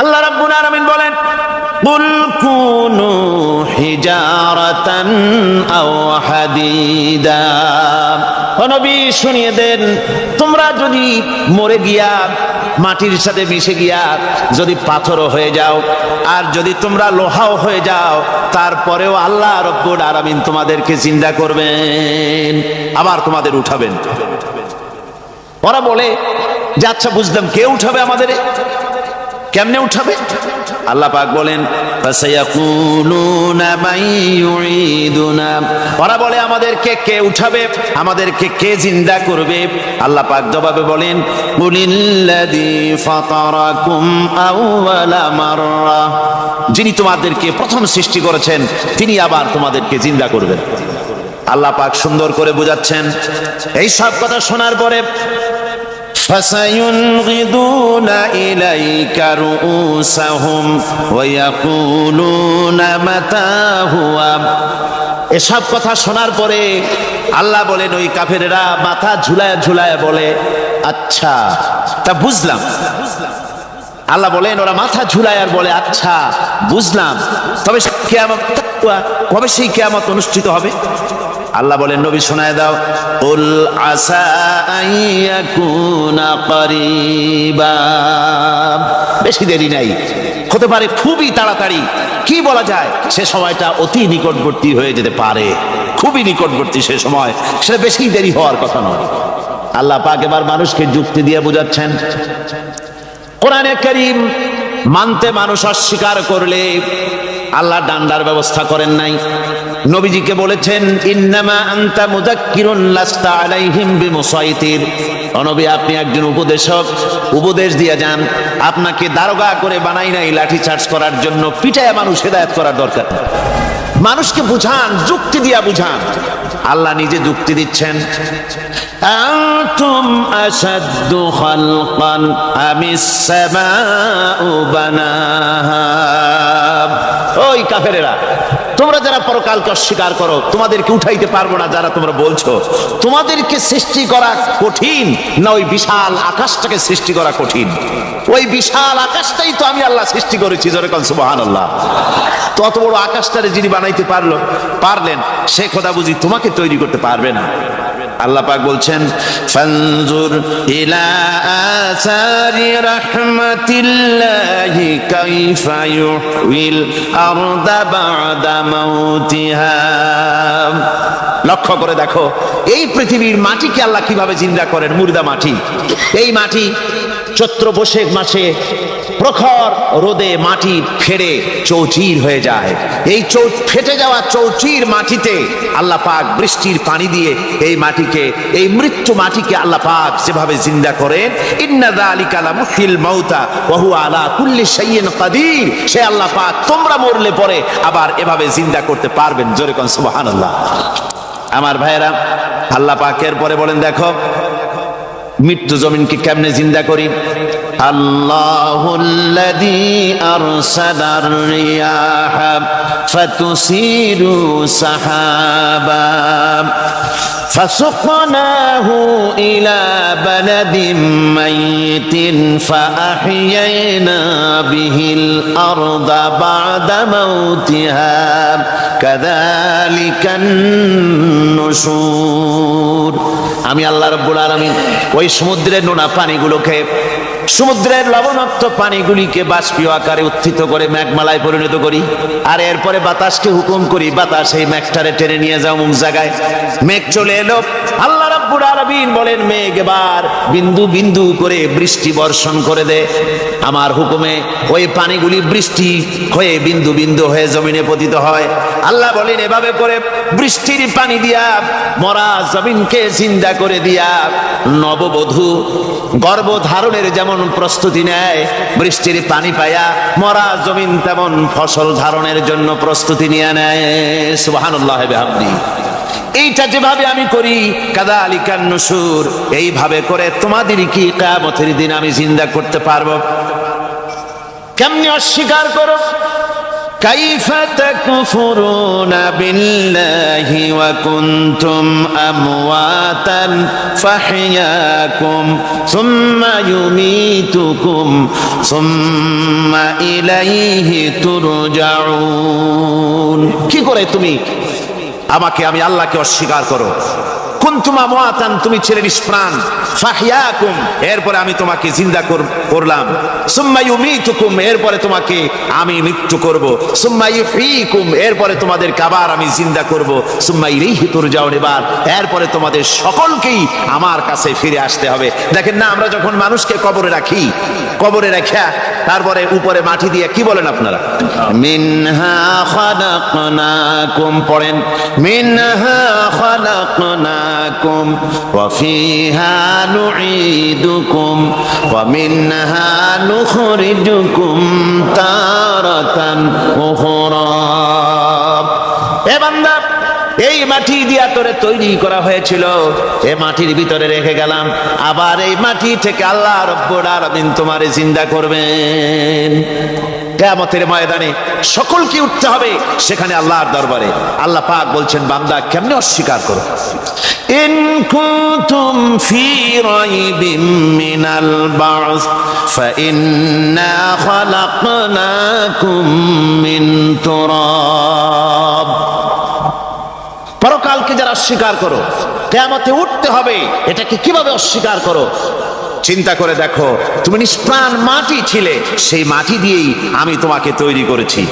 আল্লাহ রাব্বুল আলামিন বলেন, কুল কুনু হিজারাতান আও হাদিদা। ও নবী শুনিয়ে দেন, তোমরা যদি মরে গিয়া মাটির সাথে মিশে গিয়া যদি পাথরও হয়ে যাও, আর যদি তোমরা লোহাও হয়ে যাও, তারপরেও আল্লাহ রাব্বুল আলামিন তোমাদেরকে জিন্দা করবেন, আবার তোমাদের উঠাবেন। ওরা বলে যে আচ্ছা বুঝলাম, কে উঠাবে আমাদের, কেমনে উঠাবে? আল্লাহ পাক বলেন, ফাসায়াকুলুনা মান ইউঈদুনা। ওরা বলে আমাদেরকে কে উঠাবে, আমাদেরকে কে জিন্দা করবে? আল্লাহ পাক জবাবে বলেন, কুলিল্লাযী ফাতারাকুম আউওয়ালা মাররা। যিনি তোমাদেরকে প্রথম সৃষ্টি করেছেন তিনি আবার তোমাদেরকে জিন্দা করবেন। আল্লাহ পাক সুন্দর করে বোঝাচ্ছেন। এই সব কথা শোনার পরে فَسَيُنْغِضُونَ إِلَيْكَ رُؤُوسَهُمْ وَيَقُولُونَ مَتَى هُوَ। এসব কথা শোনার পরে আল্লাহ বলেন, ওই কাফেরেরা মাথা ঝুলায় ঝুলায় বলে আচ্ছা তা বুঝলাম। আল্লাহ বলেন ওরা মাথা ঝুলায় আর বলে আচ্ছা বুঝলাম, তবে কিয়ামত কবে সেই কিয়ামত অনুষ্ঠিত হবে? আল্লাহ বলেন, নবী শোনায় দাও, কুল আসা আইয়াকুনা করিবা। বেশি দেরি নাই, হতে পারে খুবই তাড়াতাড়ি। কি বলা যায়, সে সময়টা অতি নিকটবর্তী হয়ে যেতে পারে, খুবই নিকটবর্তী সে সময়, সেটা বেশি দেরি হওয়ার কথা নয়। আল্লাহ পাক এবার মানুষকে যুক্তি দিয়ে বোঝাচ্ছেন। কোরআনে কারীম মানতে মানুষ অস্বীকার করলে আল্লাহ ডান্ডার ব্যবস্থা করেন নাই। নবীজিকে বলেছেন, ইন্নামা আনতা মুযাক্কিরুন লাস্তা আলাইহিম বিমুসাইতির। ও নবী, আপনি একজন উপদেশক, উপদেশ দিয়ে যান। আপনাকে দারোগা করে বানাই নাই লাঠি চার্জ করার জন্য, পিটায় মানুষ হেদায়েত করার দরকার। মানুষকে বুঝান, যুক্তি দিয়া বুঝান। আল্লাহ নিজে যুক্তি দিচ্ছেন, আনতুম আশাদ্দু খালকান আমিস সামাউ বানাহা। ওই কাফেরেরা, তোমরা যারা পরকালকে অস্বীকার করো, তোমাদেরকে উঠাইতে পারবো না যারা তোমরা বলছো, তোমাদেরকে সৃষ্টি করা কঠিন না ওই বিশাল আকাশটাকে সৃষ্টি করা কঠিন? ওই বিশাল আকাশটাই তো আমি আল্লাহ সৃষ্টি করেছি, জোরে কোন সুবহানাল্লাহ। তত বড় আকাশটারে যিনি বানাইতে পারলেন, সে খোদা বুঝি তোমাকে তৈরি করতে পারবে না? আল্লাহ পাক বলছেন, ফানজুর ইলা আসারি রাহমাতিল্লাহি কাইফা ইউহিল আরদা বা'দা মাউতিহা। লক্ষ্য করে দেখো, এই পৃথিবীর মাটিকে আল্লাহ কিভাবে জিন্দা করেন, মুর্দা মাটি। এই মাটি চৈত্র বৈশাখ মাসে প্রখর রোদে মাটি ফেটে চৌচির হয়ে যায়। এই ফেটে যাওয়া চৌচির মাটিতে আল্লাহ পাক বৃষ্টির পানি দিয়ে এই মাটিকে, এই মৃত্যু মাটিকে আল্লাহ পাক যেভাবে জিন্দা করেন, ইন্না যালিকা লামুহিল মাউতা ওয়া হুয়া আলা কুল্লি শাইইন কাদির। সে আল্লাহ পাক তোমরা মরলে পরে আবার এভাবে জিন্দা করতে পারবেন, জোরে কোন সুবহানাল্লাহ। আমার ভাইয়েরা, আল্লাহ পাকের পরে বলেন, দেখো মৃত্যু জমিনকে কেমনে জিন্দা করি। আল্লাহুল্লাযী আরসালার রিয়াহা ফাতুসিরু সাহাবা ফাসুকনাহু ইলা বালাদিন মাইতিন ফাআহইয়ানা বিহিল আরদা বা'দা মাউতিহা কাযালিকান নুশুর। আমি আল্লাহ রাব্বুল আলামিন ওই সমুদ্রের নোনা পানিগুলোকে, সমুদ্রের লবণাক্ত পানিগুলিকে বাষ্পীয় আকারে উত্থিত করে মেঘমালায় পরিণত করি, আর এরপরে বাতাসকে হুকুম করি, বাতাস এই মেঘটারে টেনে নিয়ে যাও অমুক জায়গায়। মেঘ চলে এলো, আল্লাহ রাব্বুল আলামিন বলেন, মেঘ এবার বিন্দু বিন্দু করে বৃষ্টি বর্ষণ করে দে। আমার হুকুমে ওই পানিগুলি বৃষ্টি হয়ে বিন্দু বিন্দু হয়ে জমিনে পতিত হয়। আল্লাহ বলেন, এভাবে করে বৃষ্টির পানি দিয়া মরা জমিনকে জিন্দা করে দিয়া নববধূ গর্ভধারণের যেমন প্রস্তুতি নেয়, বৃষ্টির পানি পায়া মরা জমিন তেমন ফসল ধারণের জন্য প্রস্তুতি নিয়ে নেয়। সুবহানাল্লাহ বিহামদিহি। এইটা যেভাবে আমি করি, কাযালিকান নুশুর, এইভাবে করে তোমাদের কি কিয়ামতের দিন আমি জিন্দা করতে পারবো? কেমনে অস্বীকার করো? কাইফা তাকফুরুনা বিল্লাহি ওয়া কুনতুম আমওয়াতান ফাহইয়াকুম সুম্মা ইউমীতুকুম সুম্মা ইলাইহি তুরজাউন। কি করে তুমি আমাকে, আমি আল্লাহকে অস্বীকার করো? কুনতুম আমওয়াতান, তুমি ছিলে নিষ্প্রাণ, ফাহইয়াকুম, এরপরে আমি তোমাকে জিন্দা করলাম, সুম্মা ইউমীতুকুম, এরপরে তোমাকে আমি মৃত্যু করব, সুম্মা ইউহয়িকুম, এরপরে তোমাদেরকে আবার আমি জিন্দা করব, সুম্মা ইলাইহি তুরজাউন, এরপরে তোমাদের সকলকেই আমার কাছে ফিরে আসতে হবে। দেখেন না, আমরা যখন মানুষকে কবরে রাখি, কবরে রাখা তারপরে উপরে মাটি দিয়ে কি বলেন আপনারা? মিনহা খালাকনাকুম, পড়েন মিনহা খালাকনাকুম ওয়া ফিহা নুঈদুকুম ওয়া মিনহা নুখরিজুকুম তারাতান উখরা। এ বান্দা, এই মাটি দিয়া তোরে তৈরি করা হয়েছিল, এই মাটির ভিতরে রেখে গেলাম, আবার এই মাটি থেকে আল্লাহ রব্বুল আলামিন তোমারে জিন্দা করবেন। কিয়ামতের ময়দানে সকলকে উঠতে হবে সেখানে আল্লাহর দরবারে। আল্লাহ পাক বলছেন, বান্দা কেমনে অস্বীকার করো? ইন কুনতুম ফি রাইবিম মিনাল বা'স ফাইন্না খালাকনাকুম মিন তুরাব। পরকালকে যারা অস্বীকার করো, কিয়ামতে উঠতে হবে, এটাকে কিভাবে অস্বীকার করো? চিন্তা করে দেখো, তুমি নিষ্প্রাণ মাটি ছিলে, সেই মাটি দিয়েই আমি তোমাকে তৈরি করেছি।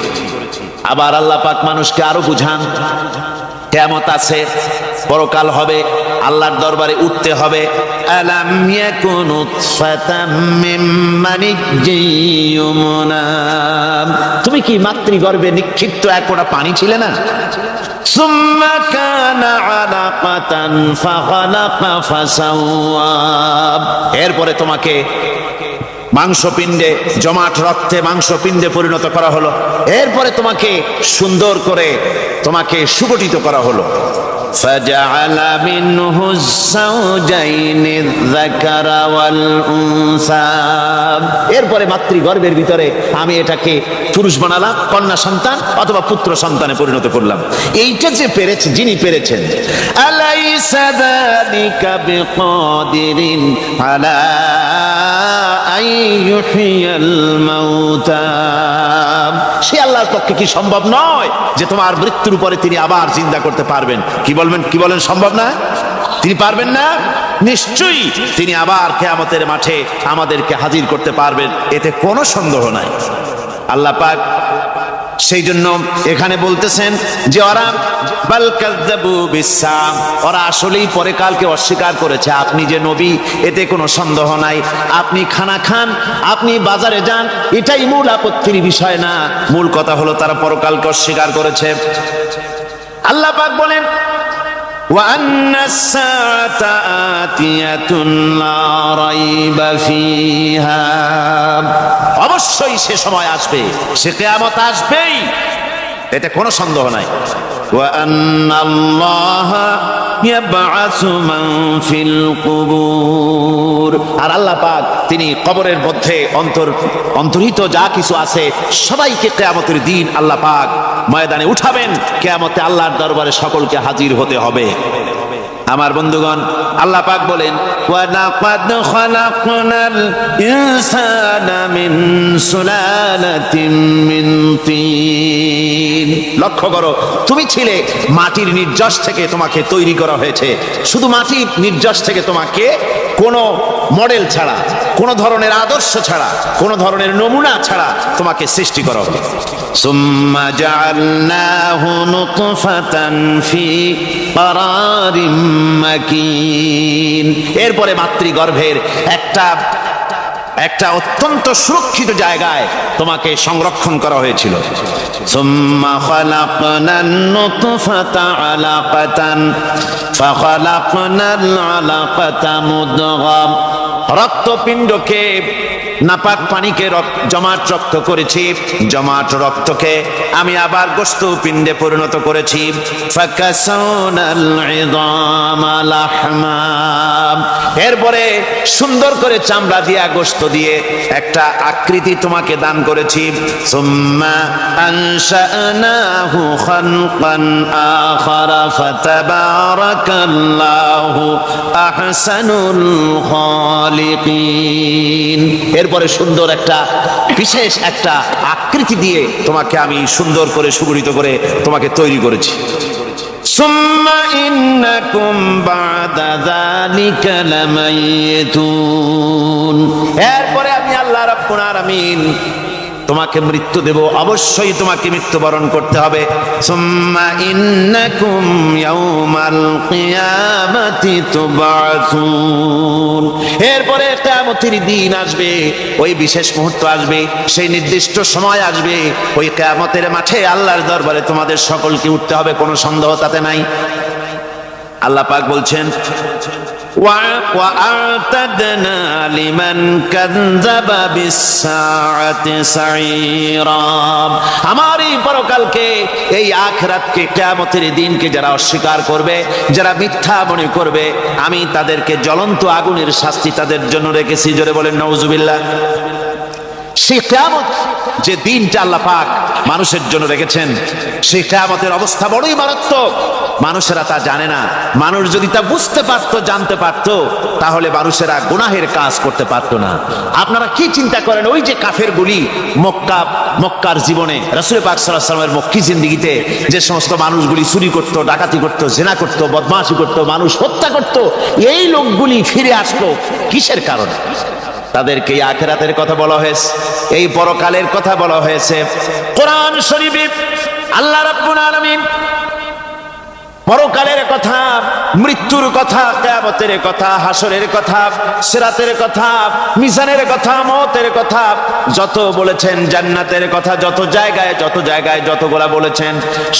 আবার আল্লাহ পাক মানুষকে আরো বুঝান, কিয়ামত আছে, পরকাল হবে, আল্লাহর দরবারে উঠতে হবে। আলাম ইয়াকুন নুতফাতাম মিন মানিয়্যিন ইউমনা, তুমি কি মাতৃগর্ভে নিক্ষিপ্ত এক ফোঁটা পানি ছিলে না? সুম্মা কানা আলাকাতান ফাখালাকা ফাসাওয়া, এরপরে তোমাকে মাংসপিণ্ডে, জমাট রক্তে মাংসপিণ্ডে পরিণত করা হলো, এরপরে তোমাকে সুন্দর করে তোমাকে সুগঠিত করা হলো। ফাজআলা মিনহু যাওজাইনি যাকারা ওয়াল উনসা, এরপরে মাতৃগর্ভের ভিতরে আমি এটাকে পুরুষ বানালাম, কন্যা সন্তান অথবা পুত্র সন্তানে পরিণত করলাম। এইটা যে পেরেছে, যিনি পেরেছেন, আলাইসা যালিকা বিকাদিরিন আলা আইয়ুহিয়াল মাউতা, সে আল্লাহর পক্ষে কি সম্ভব নয় যে তোমার মৃত্যুর পরে তিনি আবার জিন্দা করতে পারবেন? কি বলেন সম্ভব না? তিনি পারবেন না? নিশ্চয়ই তিনি আবার কিয়ামতের মাঠে আমাদেরকে হাজির করতে পারবেন, এতে কোনো সন্দেহ নাই। আল্লাহ পাক সেই জন্য এখানে বলতেছেন যে ওরা বাল কাযযাবু বিসসাম, ওরা আসলেই পরে কালকে অস্বীকার করেছে। আপনি যে নবী, এতে কোনো সন্দেহ নাই। আপনি খানা খান, আপনি বাজারে যান, এটাই মূল আপত্তির বিষয় না। মূল কথা হলো তারা পরকালকে অস্বীকার করেছে। আল্লাহ পাক বলেন, ওয়া আন্নাস সাআতা আতিয়াতুন লা রাইবা ফিহা, অবশ্যই সে সময় আসবে, সে কিয়ামত আসবেই, এতে কোনো সন্দেহ নাই। ওয়া আন্নাল্লাহা ইয়াবআসু মান ফিল কুবুর, আর আল্লাহ পাক তিনি কবরের মধ্যে অন্তর্হিত যা কিছু আছে সবাইকে কিয়ামতের দিন আল্লাহ পাক ময়দানে উঠাবেন। কিয়ামতে আল্লাহর দরবারে সকলকে হাজির হতে হবে। আমার বন্ধুগণ, আল্লাহ পাক বলেন, ওয়া লাকাদ খালাকনাল ইনসানা মিন সুলালাতিন মিন তিন। লক্ষ্য করো, তুমি ছিলে মাটির নির্যাস থেকে তোমাকে তৈরি করা হয়েছে। শুধু মাটির নির্যাস থেকে তোমাকে কোনো মডেল ছাড়া, কোনো ধরনের আদর্শ ছাড়া, কোনো ধরনের নমুনা ছাড়া তোমাকে সৃষ্টি করা হলো। সুম্মা জাআলনাহু নুতফাতান ফি ক্বারারিম মাকিন, এরপরে মাতৃগর্ভের একটা অত্যন্ত সুরক্ষিত জায়গায় তোমাকে সংরক্ষণ করা হয়েছিল। সুম্মা খালাকনান নুতফাতা আলাকাতান ফাখালাকনাল আলাকাতা মুদগা, রক্তপিণ্ডকে, নাপাক পানিকে জমাট রক্ত করেছি, জমাট রক্তকে আমি আবার গোশত পিণ্ডে পরিণত করেছি। ফাকাসাউনাল ইযামা লাহমা, এরপরে সুন্দর করে চামড়া দিয়া গোশত দিয়ে একটা আকৃতি তোমাকে দান করেছি। সুম্মা আনশানাহু খালকান আখারা ফাতাবারাকাল্লাহু আহসানুল খালিকিন। এরপরে সুন্দর একটা বিশেষ একটা আকৃতি দিয়ে তোমাকে আমি সুন্দর করে সুগঠিত করে তোমাকে তৈরি করেছি। সুম্মা ইন্নাকুম বা'দা যালিকা লামাইতুন। এরপরে আমি আল্লাহ রাব্বুল আলামিন তোমাকে মৃত্যু দেব, অবশ্যই তোমাকে মৃত্যুবরণ করতে হবে। সুম্মা ইন্নাকুম ইয়াউমাল কিয়ামাতি তুবআসুন। এরপরে কিয়ামতের দিন আসবে, ওই বিশেষ মুহূর্ত আসবে, সেই নির্দিষ্ট সময় আসবে, ওই কিয়ামতের মাঠে আল্লাহর দরবারে তোমাদের সকলকে উঠতে হবে, কোনো সন্দেহ তাতে নাই। আল্লাহ পাক বলছেন وَأَعْتَدْنَا لِمَنْ كَذَّبَ بِالسَّاعَةِ سَعِيرًا। আমার এই পরকালকে, এই আখিরাতকে, কিয়ামতের দিনকে যারা অস্বীকার করবে, যারা মিথ্যা মনে করবে, আমি তাদেরকে জ্বলন্ত আগুনের শাস্তি তাদের জন্য রেখেছি। জোরে বলেন নাউজুবিল্লাহ। সেই কিয়ামত যে দিনটা আল্লাহ পাক মানুষের জন্য রেখেছেন, সেই কিয়ামতের অবস্থা বড়ই মারাত্মক। মানুষেরা তা জানে না। মানুষ যদি তা বুঝতে পারতো, জানতে পারতো, তাহলে মানুষেরা গুনাহের কাজ করতে পারতো না। আপনারা কি চিন্তা করেন, ওই যে কাফেরগুলি মক্কার জীবনে, রাসূল পাক সাল্লাল্লাহু আলাইহি ওয়াসাল্লামের মক্কি জিন্দেগিতে যে সমস্ত মানুষগুলি চুরি করত, ডাকাতি করত, জিনা করত, বদমাশি করত, মানুষ হত্যা করত, এই লোকগুলি ফিরে আসলো কিসের কারণে? তাদেরকে এই আখিরাতের কথা বলা হয়েছে, এই পরকালের কথা বলা হয়েছে। কোরআন শরীফে আল্লাহ রাব্বুল আলামিন পরকালের কথা, মৃত্যুর কথা, কিয়ামতের কথা, হাসরের কথা, সিরাতের কথা, মিজানের কথা, মওতের কথা যত বলেছেন, জান্নাতের কথা যত জায়গায় যতগুলা বলেছেন,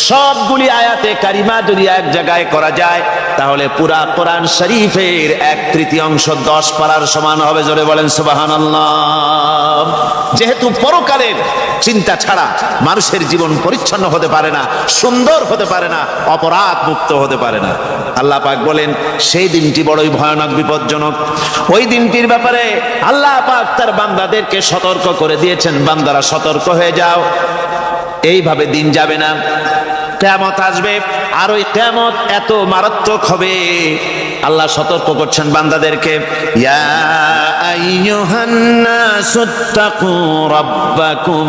সবগুলি আয়াতে কারিমা যদি এক জায়গায় করা যায়, তাহলে পুরা কোরআন শরীফের 1/3 10 পারার সমান হবে। জোরে বলেন সুবহানাল্লাহ। যেহেতু পরকালের চিন্তা ছাড়া মানুষের জীবন পরিচ্ছন্ন হতে পারে না, সুন্দর হতে পারে না, অপরাধ মুক্ত হতে পারে না। আল্লাহ পাক বলেন সেই দিনটি বড়ই ভয়ানক, বিপজ্জনক। ওই দিনটির ব্যাপারে আল্লাহ পাক তার বান্দাদেরকে সতর্ক করে দিয়েছেন, বান্দারা সতর্ক হয়ে যাও, এইভাবে দিন যাবে না, কিয়ামত আসবে। আর ওই কিয়ামত এত মারাত্মক হবে, আল্লাহ সতর্ক করছেন বান্দাদেরকে। ইয়া আইয়ুহান নাসুত্তাকু রাব্বাকুম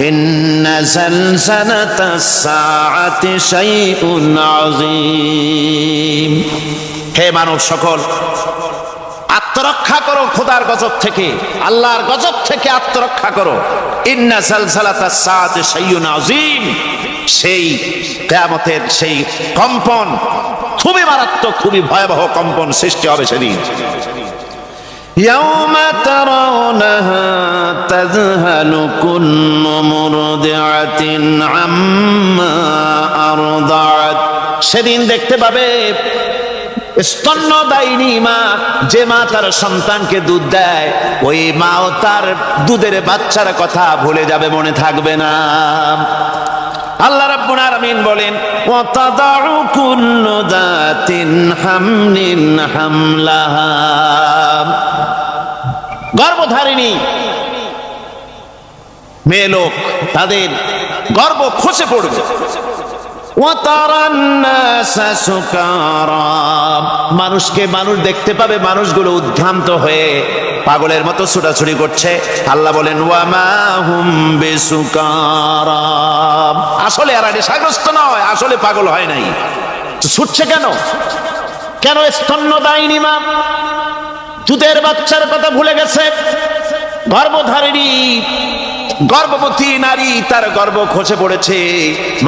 ইন্না যালজালাতাস সাআতি শাইউন আযীম। হে মানব সকল, আত্মরক্ষা করো খোদার গজব থেকে, আল্লাহর গজব থেকে আত্মরক্ষা করো। ইন্না যালজালাতাস সাআতি শাইউন আযীম। সেই কিয়ামতের সেই কম্পন খুবই মারাত্মক, খুবই ভয়াবহ কম্পন সৃষ্টি হবে সেদিন। ইয়াউমা তারাউনাহা তাযহালু কুল্লু মুরদিআতিন আম্মা আরদাআত। সেদিন দেখতে পাবে স্তন্যদায়িনী মা, যে মা তার সন্তানকে দুধ দেয়, ওই মাও তার দুধের বাচ্চার কথা ভুলে যাবে, মনে থাকবে না। আল্লাহ রাব্বুল আলামিন বলেন ওয়া তাদাউ কুল্লু যাতিন হামলিন হামলাহা। গর্ভধারিণী মেয়ে লোক, তাদের গর্ভ খসে পড়বে। ওয়া তারান নাসা সুকারা। মানুষকে মানুষ দেখতে পাবে, মানুষগুলো উদ্ভ্রান্ত হয়ে পাগলের মতো ছুটাছুটি করছে। আল্লাহ বলেন ওয়া মা হুম বিসুকারা। আসলে এরা নেশাগ্রস্ত নয়, আসলে পাগল হয় নাই। তো ছুটছে কেন? কেন? স্তন্যদায়িনী মা দুধের বাচ্চার কথা ভুলে গেছে। গর্ভধারিণী গর্ভবতী নারী, তার গর্ভ খসে পড়েছে,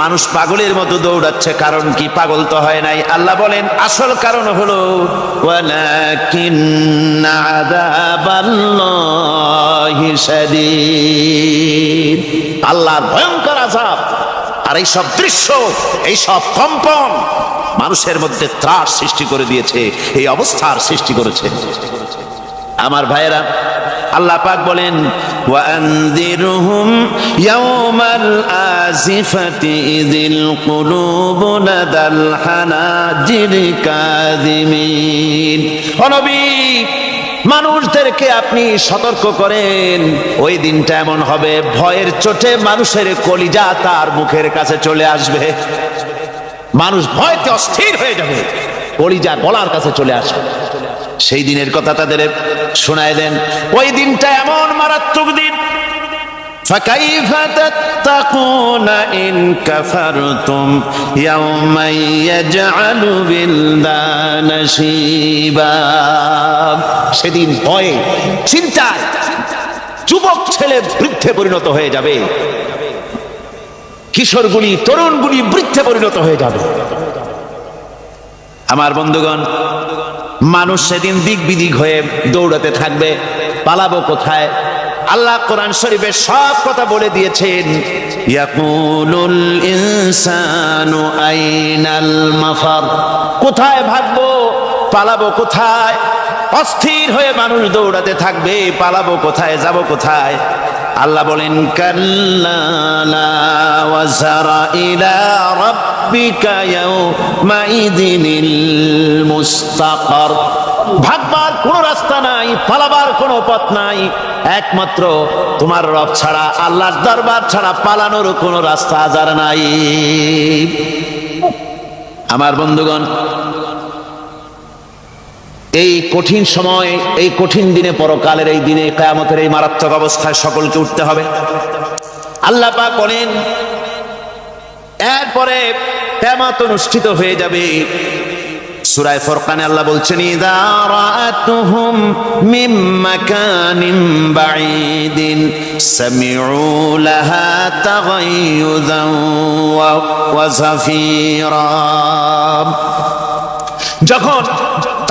মানুষ পাগলের মতো দৌড়াচ্ছে। কারণ কি? পাগল তো হয় নাই। আল্লাহ বলেন আসল কারণ হলো ওয়ালাকিন্না আযাবাল্লাহি শাদীদ। আল্লাহর ভয়ঙ্কর আযাব। আর এই সব দৃশ্য, এই সব কম্পন মানুষের মধ্যে ত্রাস সৃষ্টি করে দিয়েছে, এই অবস্থার সৃষ্টি করেছে। আমার ভাইয়েরা, আল্লাহ পাক বলেন ওয়া আনযিরহুম ইয়াওমাল আজিফাতি ইযিল কুলুবু লাদাল হানাজির কাযিমিন। ও নবী, মানুষদেরকে আপনি সতর্ক করেন, ওই দিনটা এমন হবে ভয়ের চোটে মানুষের কলিজা তার মুখের কাছে চলে আসবে। মানুষ ভয়তে অস্থির হয়ে যাবে, কলিজা গলার কাছে চলে আসবে। সেই দিনের কথা তাদের শোনায় দেন। ওই দিনটা এমন মারাত্মক দিন। فكيف تتقون إن كفرتم يوما يجعل الولدان شيبا। সেদিন ভয়ে চিন্তায় যুবক ছেলে বৃদ্ধে পরিণত হয়ে যাবে, কিশোরগুলি তরুণগুলি বৃদ্ধে পরিণত হয়ে যাবে। আমার বন্ধুগণ, মানুষ সেদিন দিক বিদিক হয়ে দৌড়াতে থাকবে, পালাবো কোথায়? আল্লাহ কোরআন শরীফে সব কথা বলে দিয়েছেন। ইয়াকুলুল ইনসানু আইনাল মাফার, কোথায় ভাগবো, পালাবো কোথায়? অস্থির হয়ে মানুষ দৌড়াতে থাকবে, পালাবো কোথায়, যাব কোথায়? আল্লাহ বলেন কাল্লা লা ওয়াজারা ইলা রাব্বিকা ইয়াউমাইদিনিল মুস্তাকার। ভাগবার কোনো রাস্তা নাই, পালাবার কোনো পথ নাই, একমাত্র তোমার রব ছাড়া, আল্লাহর দরবার ছাড়া পালানোর কোনো রাস্তা আজার নাই। আমার বন্ধুগণ, এই কঠিন সময়, এই কঠিন দিনে, পরকালের এই দিনে, কিয়ামতের এই মারাত্মক অবস্থায় সকলকে উঠতে হবে। আল্লাহ পাক বলেন, এরপরে কিয়ামত অনুষ্ঠিত হয়ে যাবে। সূরা ফুরকানে আল্লাহ বলছেন, ইযা রাআতুহুম মিন মাকানিন বাঈদিন সামিউ লাহা তাগায়ুযান ওয়া যাফীরা। যখন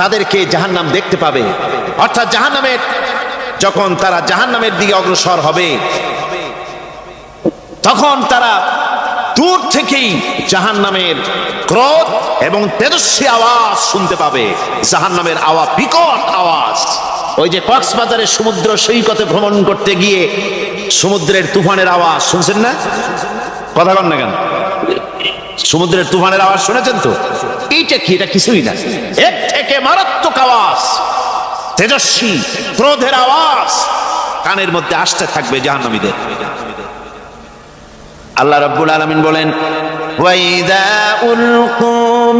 তাদেরকে জাহান্নাম দেখতে পাবে, অর্থাৎ জাহান্নামের, যখন তারা জাহান্নামের দিকে অগ্রসর হবে, তখন তারা দূর থেকেই জাহান্নামের ক্রোধ এবং তেজস্বী আওয়াজ শুনতে পাবে। জাহান্নামের আওয়াজ, বিকট আওয়াজ। ওই যে কক্সবাজারের সমুদ্র সৈকতে ভ্রমণ করতে গিয়ে সমুদ্রের তুফানের আওয়াজ শুনছেন না? কথা বল না কেন? সমুদ্রের তুফানের আওয়াজ শুনেছেন তো? এইটা কি? এটা কিছুই না, এর থেকে মারাত্মক আওয়াজ, তেজস্বী ক্রোধের আওয়াজ কানের মধ্যে আসতে থাকবে জাহান্নামীদের। আল্লাহ রাব্বুল আলামিন বলেন, ওয়াইদা উলকু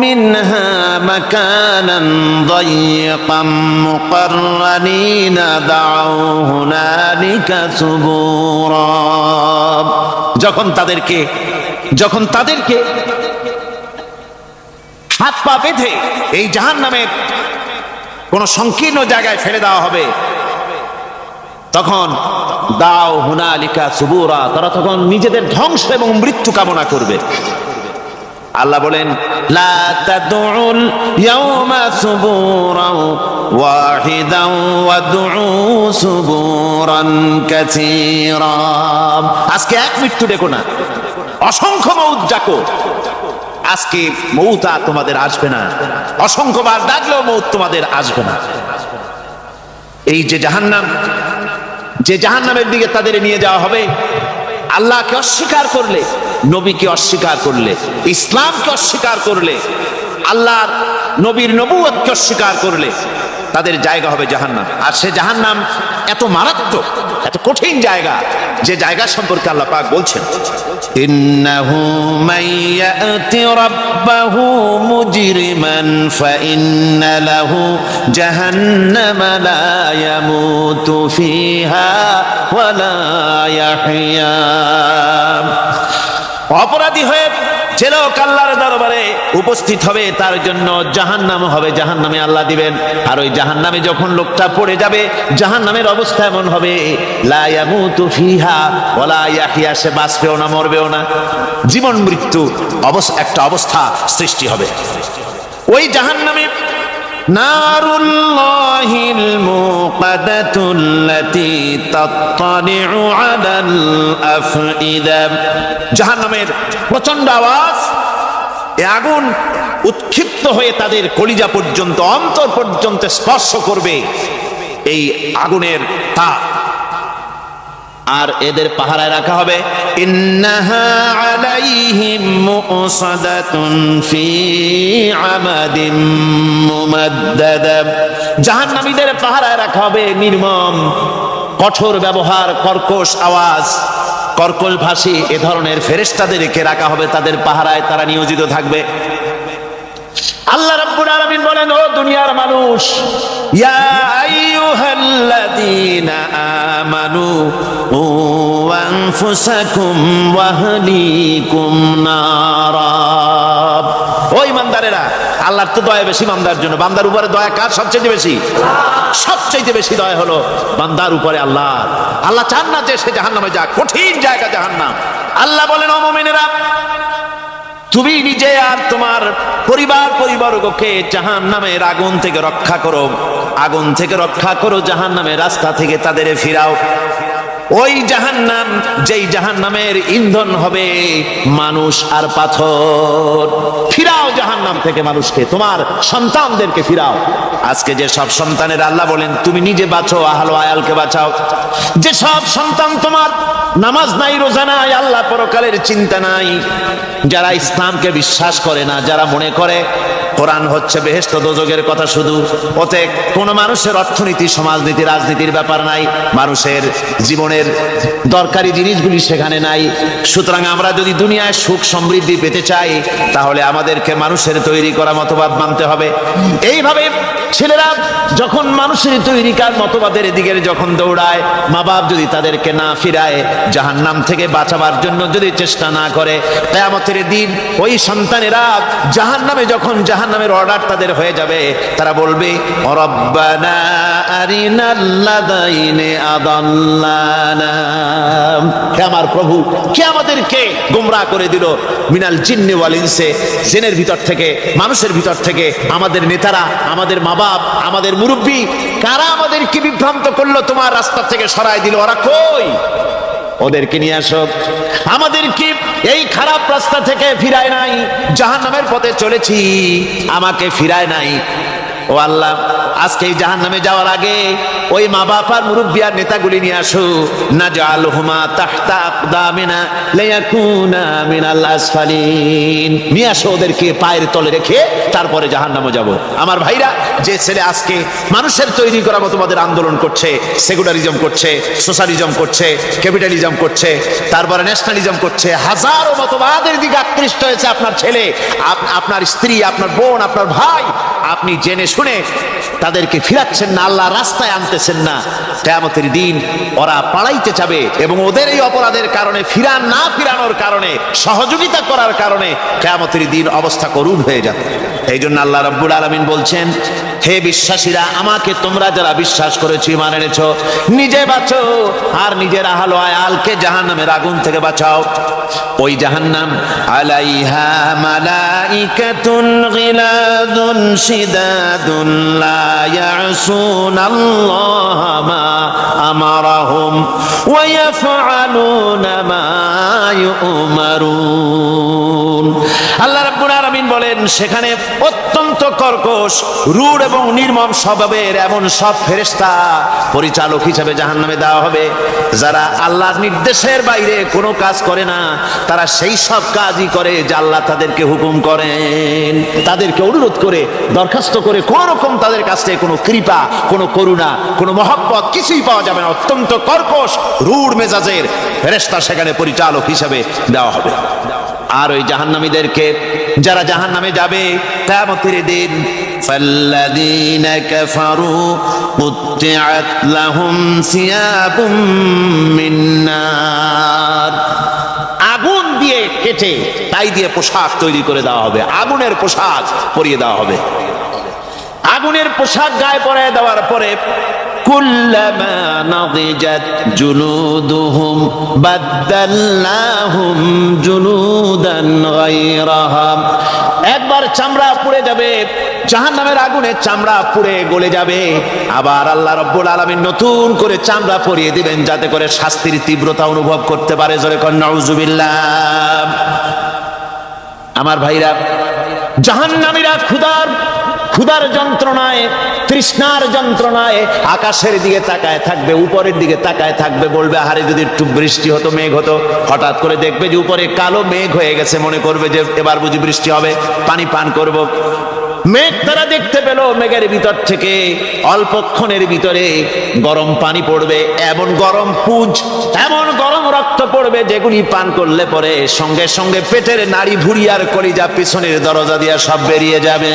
মিনহা মাকানান দায়িকাম মুকাররানিনা দাউ হুনালিকা সুবুরা। যখন তাদেরকে হাত পা বেঁধে এই জাহান্নামের কোন সংকীর্ণ জায়গায় ফেলে দেওয়া হবে, তখন দাও হুনালিকা সুবুরা, তারা তখন নিজেদের ধ্বংস এবং মৃত্যু কামনা করবে। আল্লাহ বলেন, লা তাদউল ইয়াওমা সুবুরান ওয়াহিদান ওয়াদউ সুবুরান কাসীরা। আজকে এক মৃত্যু ডেকো না, অসংখ্য মউত ডাকো। আজকে মউত আর তোমাদের আসবে না, অসংখ্যবার ডাকলেও মউত তোমাদের আসবে না। এই যে জাহান্নাম, যে জাহান্নামের দিকে তাদের নিয়ে যাওয়া হবে, আল্লাহকে অস্বীকার করলে, নবীকে অস্বীকার করলে, ইসলামকে অস্বীকার করলে, আল্লাহর নবীর নবুয়তকে অস্বীকার করলে তাদের জায়গা হবে জাহান্নাম। আর সে জাহান্নাম এত মারাত্মক, এত কঠিন জায়গা, যে জায়গা সম্পর্কে আল্লাহ পাক বলছেন, ইন্নাহু মাইয়াতি রাব্বাহু মুজরিমান ফাইন্না লাহু জাহান্নামা লা ইয়ামুতু ফিহা ওয়া লা ইয়াহইয়া। অপরাধী হয়ে যে লোক আল্লাহর দরবারে উপস্থিত হবে, তার জন্য জাহান্নাম হবে, জাহান্নামে আল্লাহ দিবেন। আর ওই জাহান্নামে যখন লোকটা পড়ে যাবে, জাহান্নামের অবস্থা এমন হবে, লা ইয়ামুতু ফিহা ওয়া লা ইয়াহইয়া, সে বাঁচবেও না, মরবেও না, জীবন মৃত্যু একটা অবস্থা সৃষ্টি হবে। ওই জাহান্নামে নারুল্লাহিল মুকাদাতুল্লাতী তাত্তালিউ আলাল আফইদা। জাহান্নামের প্রচন্ড আওয়াজ, এই আগুন উৎক্ষিপ্ত হয়ে তাদের কলিজা পর্যন্ত, অন্তর পর্যন্ত স্পর্শ করবে। এই আগুনের তাপ আর এদের পাহারায় রাখা হবে ইন্নাহা আলাইহিম মুসাদাতুন ফি আমাদিম মুমাদ্দাদা। জাহান্নামীদের পাহারায় রাখা হবে নির্মম, কঠোর ব্যবহার, কর্কশ আওয়াজ, কর্কশ ভাষী এ ধরনের ফেরেশতাদেরকে রাখা হবে তাদের পাহারায়, তারা নিয়োজিত থাকবে। আল্লাহ রাব্বুল আলামিন বলেন, ও দুনিয়ার মানুষ, ইয়া আইয়ুহাল্লাযীনা আমানু উ আনফুসাকুম ওয়া আহলিকুম নারা। ও ঈমানদারেরা, আল্লাহর তো দয়া বেশি বান্দার জন্য। বান্দার উপরে দয়া কার সবচেয়ে বেশি? সবচেয়ে বেশি দয়া হলো বান্দার উপরে আল্লাহ। আল্লাহ চান না যে সে জাহান্নামে যাক, কঠিন জায়গা জাহান্নাম। আল্লাহ বলেন, ও মুমিনেরা, তুমি নিজে আর তোমার পরিবারবর্গকে জাহান্নামের আগুন থেকে রক্ষা করো, আগুন থেকে রক্ষা করো, জাহান্নামের রাস্তা থেকে তাদের ফিরাও। ওই জাহান্নাম, যেই জাহান্নামের ইন্ধন হবে মানুষ আর পাথর। ফিরাও জাহান্নাম থেকে মানুষকে, তোমার সন্তানদেরকে ফিরাও। আজকে যে সব সন্তানের আল্লাহ বলেন তুমি নিজে বাঁচো, আহলো আয়ালকে বাঁচাও। যে সব সন্তান তোমার নামাজ নাই, রোজা নাই, আল্লাহ পরকালের চিন্তা নাই, যারা ইসলামকে বিশ্বাস করে না, যারা মনে করে কোরআন হচ্ছে বেহেশত দোজখের কথা শুধু, ওতে কোন মানুষের অর্থনীতি, সমাজনীতি, রাজনীতির ব্যাপার নাই, মানুষের জীবনের দরকারি জিনিসগুলি সেখানে নাই। সুতরাং আমরা যদি দুনিয়ায় সুখ সমৃদ্ধি পেতে চাই, তাহলে আমাদেরকে মানুষের তৈরি করা মতবাদ মানতে হবে। এইভাবে ছেলেরা যখন মানুষের তৈরিকার মতবাদের দিকে যখন দৌড়ায়, মা বাপ যদি তাদেরকে না ফিরায়, জাহান্নাম থেকে বাঁচাবার জন্য যদি চেষ্টা না করে, কিয়ামতের দিন ওই সন্তানেরা জাহান্নামে, যখন জাহান্নামের অর্ডার তাদের হয়ে যাবে, তারা বলবে, রব্বানা আরিনাল্লাযাইনি আদাল্লানা। হে আমার প্রভু, কে আমাদেরকে গোমরাহ করে দিল, মিনাল জিন্নি ওয়াল ইনসি, জিনের ভিতর থেকে, মানুষের ভিতর থেকে, আমাদের নেতারা, আমাদের মা বাপ, আমাদের মুরব্বী, কারা আমাদেরকে বিভ্রান্ত করলো, তোমার রাস্তা থেকে সরাই দিল, ওরা কই? ওদেরকে নিয়ে আসো। আমাদেরকে এই খারাপ রাস্তা থেকে ফিরায় নাই, জাহান্নামের পথে চলেছি, আমাকে ফিরায় নাই। ও আল্লাহ, আজকে এই জাহান্নামে যাওয়ার আগে ওই মা বাপ আর মুরব্বি আর নেতাগুলি নিয়ে আসো। নাজআলহুমা তাহতা আকদামিনা লিয়াকুনা মিনাল আসফালিন। নিয়ে আসো, ওদেরকে পায়ের তলে রেখে তারপরে জাহান্নামে যাব। আমার ভাইরা, যে ছেলে আজকে মানুষের তৈরি করা মতবাদের আন্দোলন করছে, সেকুলারিজম করছে, সোশ্যালিজম করছে, ক্যাপিটালিজম করছে, তারপরে ন্যাশনালিজম করছে, হাজারো মতবাদের দিকে আকৃষ্ট হয়েছে আপনার ছেলে, আপনার স্ত্রী, আপনার বোন, আপনার ভাই, আপনি জেনে শুনে তাদেরকে ফিরাচ্ছেন না, আল্লাহ রাস্তায় আনতেছেন না। কিয়ামতের দিন ওরা পালাইতে যাবে, এবং ওদের এই অপরাধের কারণে, ফিরানোর কারণে, সহযোগিতা করার কারণে কিয়ামতের দিন অবস্থা করুণ হয়ে যাবে। এই জন্য আল্লাহ রাব্বুল আলামিন বলছেন, হে বিশ্বাসীরা, আমাকে তোমরা যারা বিশ্বাস করেছো, ঈমান এনেছো, নিজে বাঁচো আর নিজের আহলো আয়ালকে জাহান্নামের আগুন থেকে বাঁচাও। ওই জাহান্নাম আলাইহা মালাইকাতুন গিলাদুন শিদাদুন লা ইয়াসুনাল্লাহা মা আমারাহুম ওয়া ইয়াফআলুনা মা ইউমারুন। আল্লাহ রাব্বুল আলামিন বলেন, সেখানে অত্যন্ত কর্কশ, রূঢ় এবং নির্মম স্বভাবের এমন সব ফেরেশতা পরিচালক হিসেবে জাহান্নামে দেওয়া হবে, যারা আল্লাহর নির্দেশের বাইরে কোনো কাজ করে না। তারা সেই সব কাজই করে যা আল্লাহ তাদেরকে হুকুম করেন, তাদেরকে অনুরোধ করে, দরখাস্ত করে, কোন রকম তাদের কাছ থেকে কোনো কৃপা, কোনো করুণা, কোনো মহব্বত কিছুই পাওয়া যাবে না। অত্যন্ত কর্কশ, রূঢ় মেজাজের ফেরেশতা সেখানে পরিচালক হিসেবে দেওয়া হবে। আর ওই জাহান্নামীদেরকে, যারা জাহান্নামে যাবে কিয়ামতের দিন, ফাল্লাযীনা কাফারু কুত্তিআত লাহুম সিয়াবুম মিন নার। আগুন দিয়ে কেটে তাই দিয়ে পোশাক তৈরি করে দেওয়া হবে, আগুনের পোশাক পরিয়ে দেওয়া হবে। আগুনের পোশাক গায়ে পরিয়ে দেওয়ার পরে, কুল্লামা নাদিজাত জুলুদুহুম বাদদালনাহুম জুলুদান গায়রাহা। একবার চামড়া পুড়ে যাবে, জাহান্নামের আগুনে চামড়া পুড়ে গলে যাবে, আবার আল্লাহ রাব্বুল আলামিন নতুন করে চামড়া পরিয়ে দিবেন, যাতে করে শাস্তির তীব্রতা অনুভব করতে পারে। জোরে কোন নাউজুবিল্লাহ। আমার ভাইরা, জাহান্নামীরা ক্ষুধার ক্ষুধার যন্ত্রণায়, তৃষ্ণার যন্ত্রণায় আকাশের দিকে তাকায় থাকবে, উপরের দিকে তাকায় থাকবে, বলবে আহারে যদি একটু বৃষ্টি হতো, মেঘ হতো। হঠাৎ করে দেখবে যে উপরে কালো মেঘ হয়ে গেছে, মনে করবে যে এবার বুঝি বৃষ্টি হবে, পানি পান করব। মেঘ তারা দেখতে পেল, মেঘের ভিতর থেকে অল্পক্ষণের ভিতরে গরম পানি পড়বে, এমন গরম পুঁজ, এমন গরম রক্ত পড়বে যেগুলি পান করলে পরে সঙ্গে সঙ্গে পেটের নাড়ি ভুঁড়ি আর কলিজা পিছনের দরজা দিয়ে সব বেরিয়ে যাবে।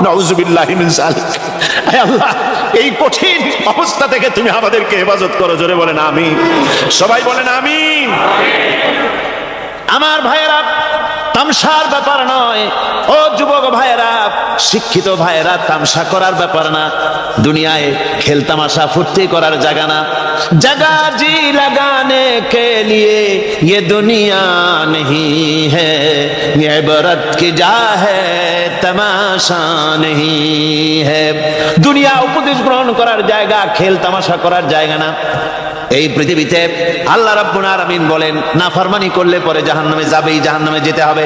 নাউজুবিল্লাহি মিন যালিক। হে আল্লাহ, এই কঠিন অবস্থা থেকে তুমি আমাদেরকে হেফাজত করো। জোরে বলেন আমিন। সবাই বলেন আমিন। আমার ভাইয়েরা, তামসার ব্যাপার নয়। ও যুবক ভাইয়েরা, শিক্ষিত ভাইয়েরা, তামসা করার ব্যাপার না। দুনিয়ায় খেল তামাশা ফুর্তি করার জায়গা না। जगह जी लगाने के लिए ये दुनिया नहीं है, ये इबरत की जा है तमाशा नहीं है। দুনিয়া উপদেশ গ্রহণ করার জায়গা, খেল তামাশা করার জায়গা না। এই পৃথিবীতে আল্লাহ রাব্বুল আলামিন বলেন, নাফরমানি করলে পরে জাহান্নামে যাবেই, জাহান্নামে যেতে হবে।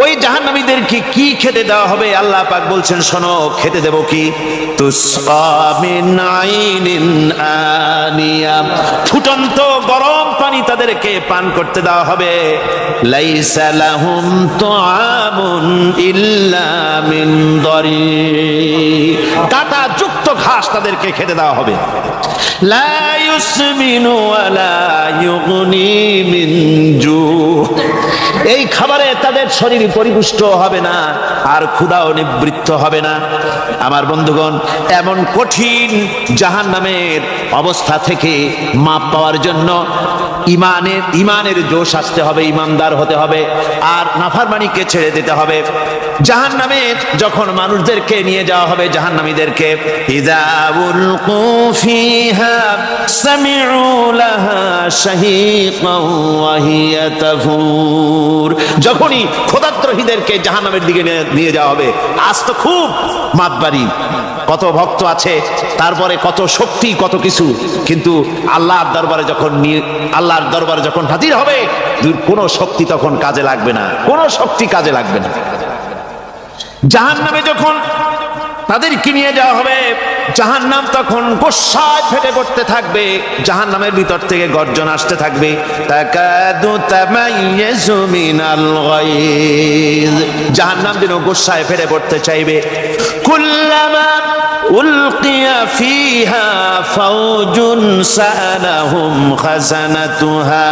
ওই জাহান্নামীদেরকে কি খেতে দেওয়া হবে? আল্লাহ পাক বলছেন, শোনো, খেতে দেব কি? তুসকা মিন আইনিন আনিয়া, ফুটন্ত গরম পানি তাদেরকে পান করতে দেওয়া হবে। লাইসা লাহুম তুআমুন ইল্লা মিন দরি, কাঁটা যুক্ত ঘাস তাদেরকে খেতে দেওয়া হবে। লা ইউসমিনু ওয়ালা ইউগনি মিন জু, এই খাবারে তাদের শরীর পরিপুষ্ট হবে না, আর ক্ষুধাও নিবৃত্ত হবে না। আমার বন্ধুগণ, এমন কঠিন জাহান্নামের অবস্থা থেকে মাপ পাওয়ার জন্য ইমানের জোশ আসতে হবে, ইমানদার হতে হবে, আর নাফরমানিকে ছেড়ে দিতে হবে। জাহান্নামে যখন মানুষদেরকে নিয়ে যাওয়া হবে, জাহান্নামীদেরকে, ইযা উলকু ফিহা সামিউ লাহা শাহীকান ওয়া হিয়া তাফুর, যখনই খোদাদ্রোহীদেরকে জাহান্নামের দিকে নিয়ে যাওয়া হবে, আজ তো খুব মাতবাড়ি, কত ভক্ত আছে, তারপরে কত শক্তি, কত কিছু, কিন্তু আল্লাহর দরবারে যখন হাজির হবে, কোনো শক্তি তখন কাজে লাগবে না, কোনো শক্তি কাজে লাগবে না। জাহান্নামে যখন তাদেরকে নিয়ে যাওয়া হবে, জাহান্নাম তখন গোসায় ফেটে পড়তে থাকবে, জাহান্নামের ভিতর থেকে গর্জন আসতে থাকবে, তাকাদু তামাইয়াজু মিনাল গায়জ, জাহান্নাম যেন গোসায় ফেটে পড়তে চাইবে। কুল্লামা উলকিয়া ফিহা ফাওজুন সাআলাহুম খাজানাতুহা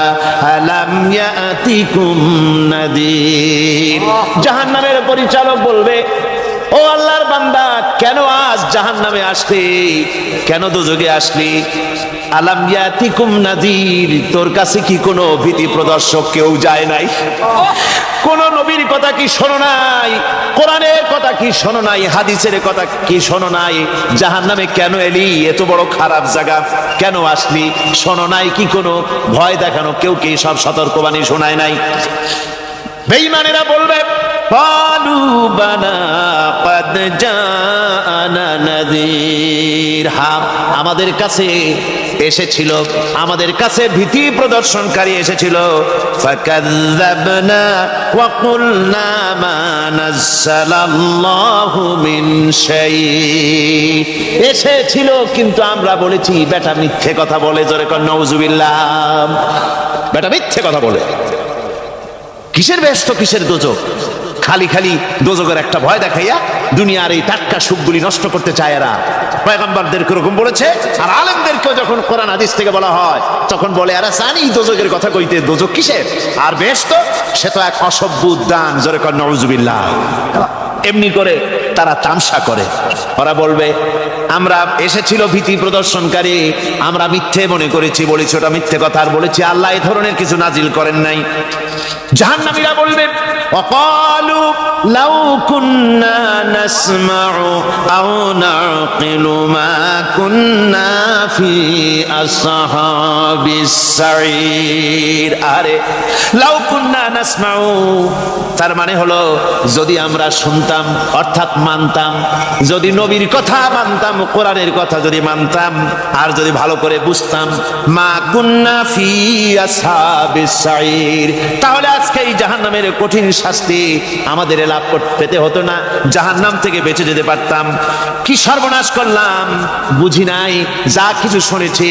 আলাম ইয়াতিকুম নাদির, জাহান্নামের পরিচালক বলবে, ও আল্লাহর বান্দা, কেন আজ জাহান্নামে আসলি, কেন দোজখে আসলি? আলাম ইয়াতিকুম নাদির, তোর কাছে কি কোনো ভীতি প্রদর্শক কেউ যায় নাই? কোন নবীর কথা কি শোনো নাই? কোরআনের কথা কি শোনো নাই? হাদিসের কথা কি শোনো নাই? জাহান্নামে কেন এলি? এত বড় খারাপ জায়গা কেন আসলি? শোনো নাই কি? কোনো ভয় দেখানো কেউ কি সব সতর্কবাণী শোনায় নাই? বেঈমানেরা বলবে, ক্বালু বালা ক্বাদ জাআনা নাযীর, হ্যাঁ, আমাদের কাছে এসেছিল, আমাদের কাছে ভীতি প্রদর্শনকারী এসেছিল। ফাকাযযাবনা ওয়া কুলনা মা নাযালাল্লাহু মিন শাই, এসেছিল কিন্তু আমরা বলেছি বেটা মিথ্যে কথা বলে। জোরে কর নাউজুবিল্লাহ। বেটা মিথ্যে কথা বলে। কিসের ব্যস্ত, কিসের দোজখ? খালি খালি দোজখের একটা ভয় দেখাইয়া দুনিয়ার এই টাটকা সুখগুলি নষ্ট করতে চায় এরা। পয়গম্বরদেরকে এরকম বলেছে, আর আলেমদেরকেও যখন কোরআন হাদিস থেকে বলা হয় তখন বলে, এরা জানি দোজখের কথা কইতে, দোজখ কিসের? আর ব্যস্ত, সে তো এক অসভ্য উদ্যান। জোরে কর নাউজুবিল্লাহ। এমনি করে তারা তামসা করে। ওরা বলবে, আমরা এসেছিল ভীতি প্রদর্শনকারী, আমরা মিথ্যে মনে করেছি, বলেছি ওটা মিথ্যে কথা, আর বলেছি আল্লাহ এই ধরনের কিছু নাজিল করেন নাই। জাহান্নামীরা বলবে, ওয়াকালু লাউ কুন্না নাসমাউ আও নাকিলু মা কুন্না ফি আসহাবিস সাঈর, আরে লাউ কুন্না নাসমাউ, তার মানে হলো যদি আমরা শুনতাম, অর্থাৎ মানতাম, যদি নবীর কথা মানতাম, কোরআনের কথা যদি মানতাম আর যদি ভালো করে বুঝতাম, মা কুন্না ফি আসহাবিস সাঈর, তাহলে আজকে এই জাহান্নামের কঠিন শাস্তি আমাদের লাভ পেতে হতো না, জাহান্নাম থেকে বেঁচে যেতে পারতাম। কি সর্বনাশ করলাম বুঝি নাই, যা কিছু শুনেছি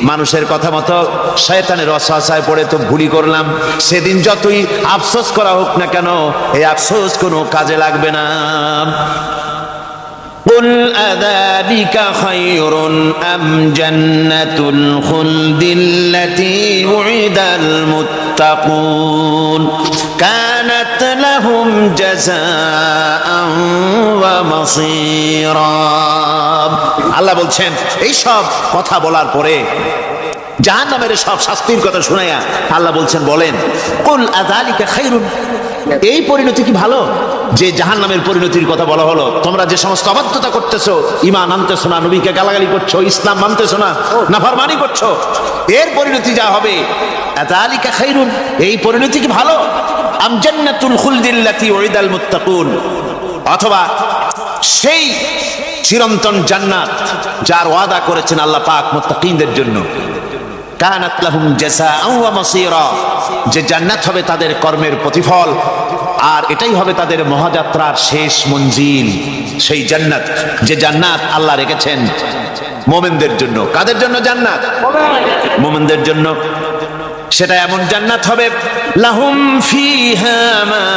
মানুষের কথা মতো শয়তানের ওয়াসওয়াসায় পড়ে তো ভুলই করলাম। সেদিন যতই আফসোস করা হোক না কেন, এই আফসোস কোনো কাজে লাগবে না। قل أذلك خير أم جنة الخلد التي وعد المتقون كانت لهم جزاء ومصيرا। আল্লাহ বলছেন এই সব কথা বলার পরে, জাহান্নামের সব শাস্তির কথা শুনাইয়া আল্লাহ বলছেন, বলেন কুল আযালিকা খায়রুন, এই পরিণতি কি ভালো যে জাহান্নামের পরিণতির কথা বলা হলো? তোমরা যে সমস্ত অবাধ্যতা করতেছো, ঈমান আনতেছো না, নবীকে গালাগালি করছো, ইসলাম মানতেছো না, নাফরমানি করছো, এর পরিণতি যা হবে, আযালিকা খায়রুন, এই পরিণতি কি ভালো? আম জান্নাতুল খুলদিল্লাতী উইদাল মুত্তাকুন, অথবা সেই চিরন্তন জান্নাত যার ওয়াদা করেছেন আল্লাহ পাক মুত্তাকিনদের জন্য, কানাত লাহুম জাযাআন ওয়া মাসীরা, যে জান্নাত হবে তাদের কর্মের প্রতিফল, আর এটাই হবে তাদের মহাযাত্রার শেষ মঞ্জিল। সেই জান্নাত, যে জান্নাত আল্লাহ রেখেছেন মুমিনদের জন্য। কাদের জন্য জান্নাত? মুমিনদের জন্য। সেটা এমন জান্নাত হবে, লাহুম ফিহা মা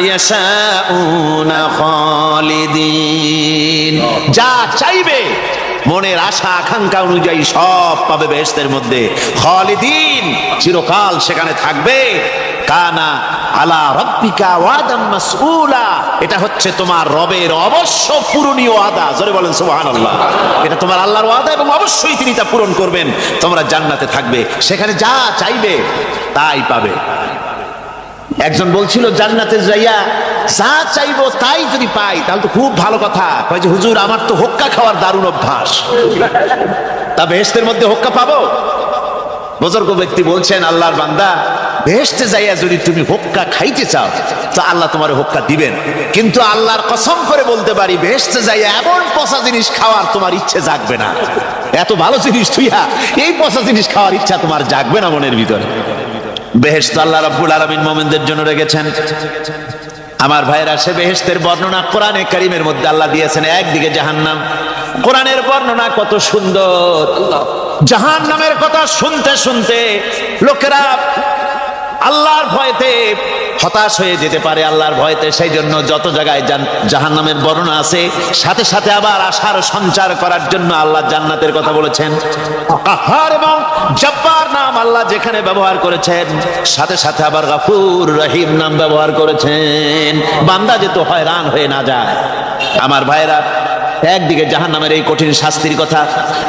ইয়াশাউনা খালিদিন, যা চাইবে মনের আশা আকাঙ্ক্ষা অনুযায়ী সব পাবে বেহেশতের মধ্যে। খালিদিন, চিরকাল সেখানে থাকবে। কানা আলা রাব্বিকা ওয়াদাম মাসউলা, এটা হচ্ছে তোমার রবের অবশ্য পূরণীয় ওয়াদা। জোরে বলেন সুবহানাল্লাহ। এটা তোমার আল্লাহর ওয়াদা এবং অবশ্যই তিনি তা পূরণ করবেন। তোমরা জান্নাতে থাকবে, সেখানে যা চাইবে তাই পাবে। একজন বলছিল জান্নাতে যাইয়া যা চাইবো তাই যদি পাই তাহলে তো খুব ভালো কথা। কয় যে হুজুর আমার তো হোক্কা খাওয়ার দারুণ অভ্যাস, তা বেহেশতের মধ্যে হোক্কা পাবো? বুজুর্গ ব্যক্তি বলছেন, আল্লাহর বান্দা, বেহেশতে যাইয়া যদি তুমি হোক্কা খাইতে চাও তো আল্লাহ তোমার হোক্কা দিবেন, কিন্তু আল্লাহর কসম করে বলতে পারি বেহেশতে যাইয়া এমন পচা জিনিস খাওয়ার তোমার ইচ্ছে জাগবে না। এত ভালো জিনিস তুইয়া এই পচা জিনিস খাওয়ার ইচ্ছা তোমার জাগবে না মনের ভিতরে। বেহেশত আল্লাহ রাব্বুল আলামিন মুমিনদের জন্য রেখেছেন। আমার ভাইরা, সে বেহেশতের বর্ণনা কোরআনে কারীমের মধ্যে আল্লাহ দিয়েছেন। একদিকে জাহান্নাম, কোরআনের বর্ণনা কত সুন্দর। জাহান্নামের কথা শুনতে শুনতে লোকেরা আল্লাহর ভয়তে হতাশ হয়ে যেতে পারে, আল্লাহর ভয়তে। সেই জন্য যত জায়গায় জাহান্নামের বর্ণনা আছে, সাথে সাথে আবার আশার সঞ্চার করার জন্য আল্লাহ জান্নাতের কথা বলেছেন। কাহ্হার এবং জব্বার নাম আল্লাহ যেখানে ব্যবহার করেছেন, সাথে সাথে আবার গফুর রহিম নাম ব্যবহার করেছেন, বান্দা যেহেতু হয়রান হয়ে না যায়। আমার ভাইরা, একদিকে জাহান্নামের এই কঠিন শাস্তির কথা,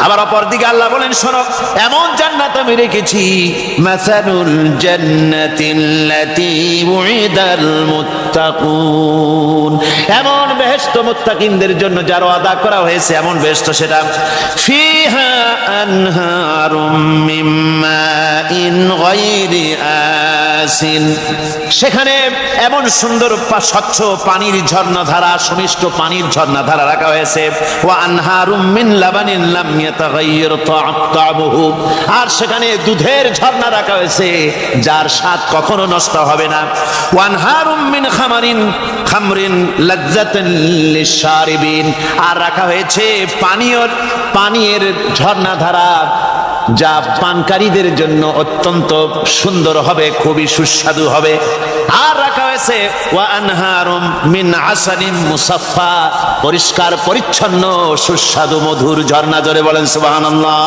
আবার অপরদিকে আল্লাহ বলেন, শোনো, এমন জান্নাত আমি রেখেছি, মাসালুল জান্নাতিল্লাতী উইদাল মুত্তাকুন, এমন বেহেশত মুত্তাকিনদের জন্য যার ওয়াদা করা হয়েছে, এমন বেহেশত সেটা, ফিহা আনহারুম মিন মাইন গায়রি আসিন, সেখানে এমন সুন্দর স্বচ্ছ পানির ঝর্ণাধারা, সুমিষ্ট পানির ঝর্ণাধারা রাখা হয়েছে। ওয়া আনহারুম মিন লাবানিন লাম ইয়াতাগায়্যার তা'আমুহু, আর সেখানে দুধের ঝর্ণা রাখা হয়েছে যার স্বাদ কখনো নষ্ট হবে না। ওয়া আনহারুম মিন খামরিন লাযযাতান লিশ-শারিবিন, আর রাখা হয়েছে পানীয়ের ঝর্ণাধারা যা পানকারীদের জন্য অত্যন্ত সুন্দর হবে, খুবই সুস্বাদু হবে। আর রাখা হয়েছে ওয়া আনহারুম মিন আসালিন মুসাফফা, পরিষ্কার পরিচ্ছন্ন সুস্বাদু মধুর ঝর্ণা। জোরে বলেন সুবহানাল্লাহ।